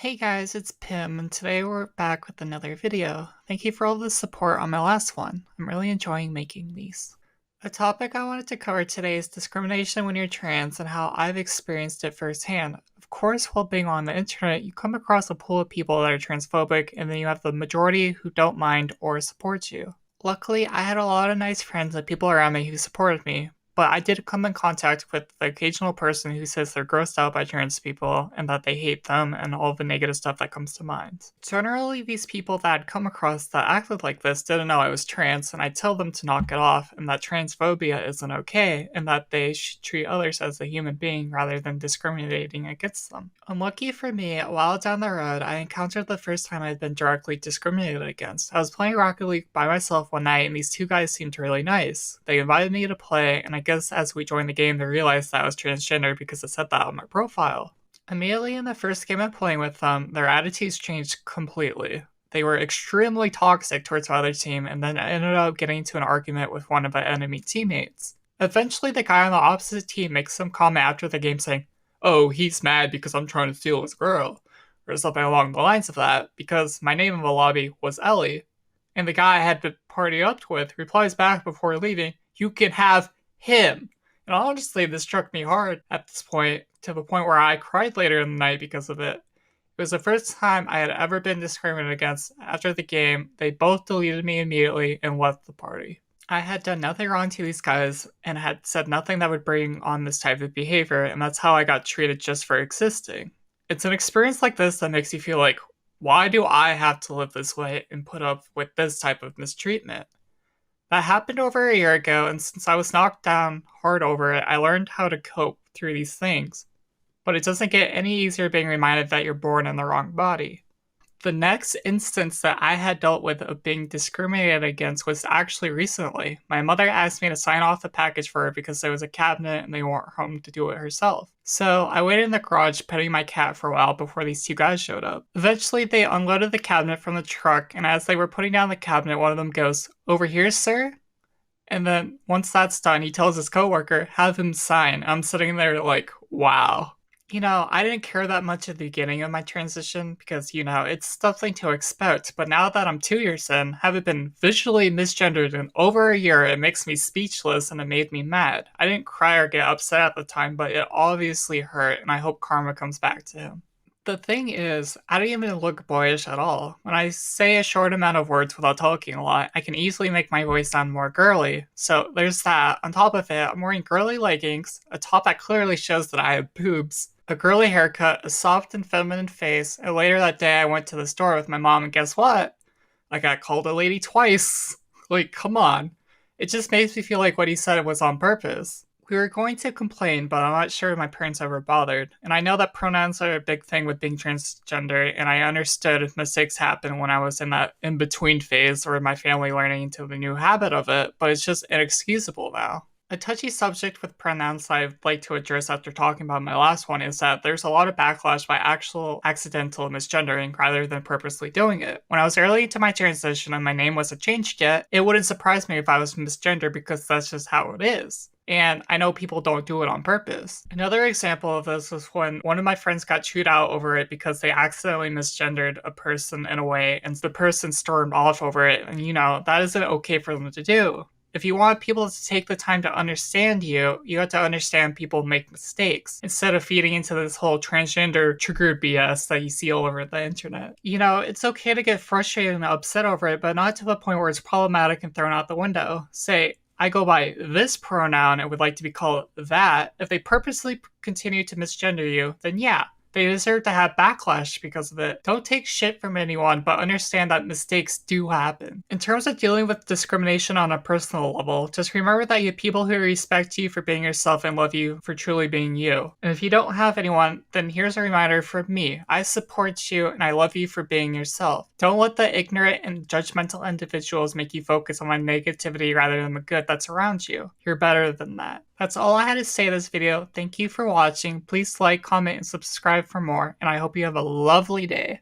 Hey guys, it's Pim, and today we're back with another video. Thank you for all the support on my last one. I'm really enjoying making these. A topic I wanted to cover today is discrimination when you're trans and how I've experienced it firsthand. Of course, while being on the internet, you come across a pool of people that are transphobic, and then you have the majority who don't mind or support you. Luckily, I had a lot of nice friends and people around me who supported me, but I did come in contact with the occasional person who says they're grossed out by trans people and that they hate them and all the negative stuff that comes to mind. Generally, these people that I'd come across that acted like this didn't know I was trans, and I'd tell them to knock it off and that transphobia isn't okay and that they should treat others as a human being rather than discriminating against them. Unlucky for me, a while down the road, I encountered the first time I'd been directly discriminated against. I was playing Rocket League by myself one night and these two guys seemed really nice. They invited me to play, and I guess as we joined the game, they realized that I was transgender because it said that on my profile. Immediately in the first game of playing with them, their attitudes changed completely. They were extremely toxic towards our other team and then ended up getting into an argument with one of the enemy teammates. Eventually, the guy on the opposite team makes some comment after the game saying, "Oh, he's mad because I'm trying to steal his girl," or something along the lines of that, because my name in the lobby was Ellie. And the guy I had to party up with replies back before leaving, "You can have him." And honestly, this struck me hard at this point, to the point where I cried later in the night because of it. It was the first time I had ever been discriminated against. After the game, they both deleted me immediately and left the party. I had done nothing wrong to these guys and had said nothing that would bring on this type of behavior, and that's how I got treated just for existing. It's an experience like this that makes you feel like, why do I have to live this way and put up with this type of mistreatment? That happened over a year ago, and since I was knocked down hard over it, I learned how to cope through these things. But it doesn't get any easier being reminded that you're born in the wrong body. The next instance that I had dealt with of being discriminated against was actually recently. My mother asked me to sign off the package for her because there was a cabinet and they weren't home to do it herself. So I waited in the garage petting my cat for a while before these two guys showed up. Eventually, they unloaded the cabinet from the truck, and as they were putting down the cabinet, one of them goes, "Over here, sir?" And then once that's done, he tells his coworker, "Have him sign." I'm sitting there like, wow. I didn't care that much at the beginning of my transition because, it's something to expect. But now that I'm 2 years in, having been visually misgendered in over a year, it makes me speechless and it made me mad. I didn't cry or get upset at the time, but it obviously hurt, and I hope karma comes back to him. The thing is, I don't even look boyish at all. When I say a short amount of words without talking a lot, I can easily make my voice sound more girly. So there's that. On top of it, I'm wearing girly leggings, a top that clearly shows that I have boobs, a girly haircut, a soft and feminine face, and later that day I went to the store with my mom, and guess what? I got called a lady twice. Like, come on. It just makes me feel like what he said was on purpose. We were going to complain, but I'm not sure my parents ever bothered. And I know that pronouns are a big thing with being transgender, and I understood if mistakes happen when I was in that in-between phase or my family learning into the new habit of it, but it's just inexcusable now. A touchy subject with pronouns I'd like to address after talking about my last one is that there's a lot of backlash by actual accidental misgendering rather than purposely doing it. When I was early into my transition and my name wasn't changed yet, it wouldn't surprise me if I was misgendered because that's just how it is. And I know people don't do it on purpose. Another example of this was when one of my friends got chewed out over it because they accidentally misgendered a person in a way, and the person stormed off over it, and that isn't okay for them to do. If you want people to take the time to understand you, you have to understand people make mistakes instead of feeding into this whole transgender trigger BS that you see all over the internet. It's okay to get frustrated and upset over it, but not to the point where it's problematic and thrown out the window. Say, "I go by this pronoun and would like to be called that." If they purposely continue to misgender you, then yeah, they deserve to have backlash because of it. Don't take shit from anyone, but understand that mistakes do happen. In terms of dealing with discrimination on a personal level, just remember that you have people who respect you for being yourself and love you for truly being you. And if you don't have anyone, then here's a reminder from me. I support you and I love you for being yourself. Don't let the ignorant and judgmental individuals make you focus on the negativity rather than the good that's around you. You're better than that. That's all I had to say in this video. Thank you for watching. Please like, comment, and subscribe for more, and I hope you have a lovely day.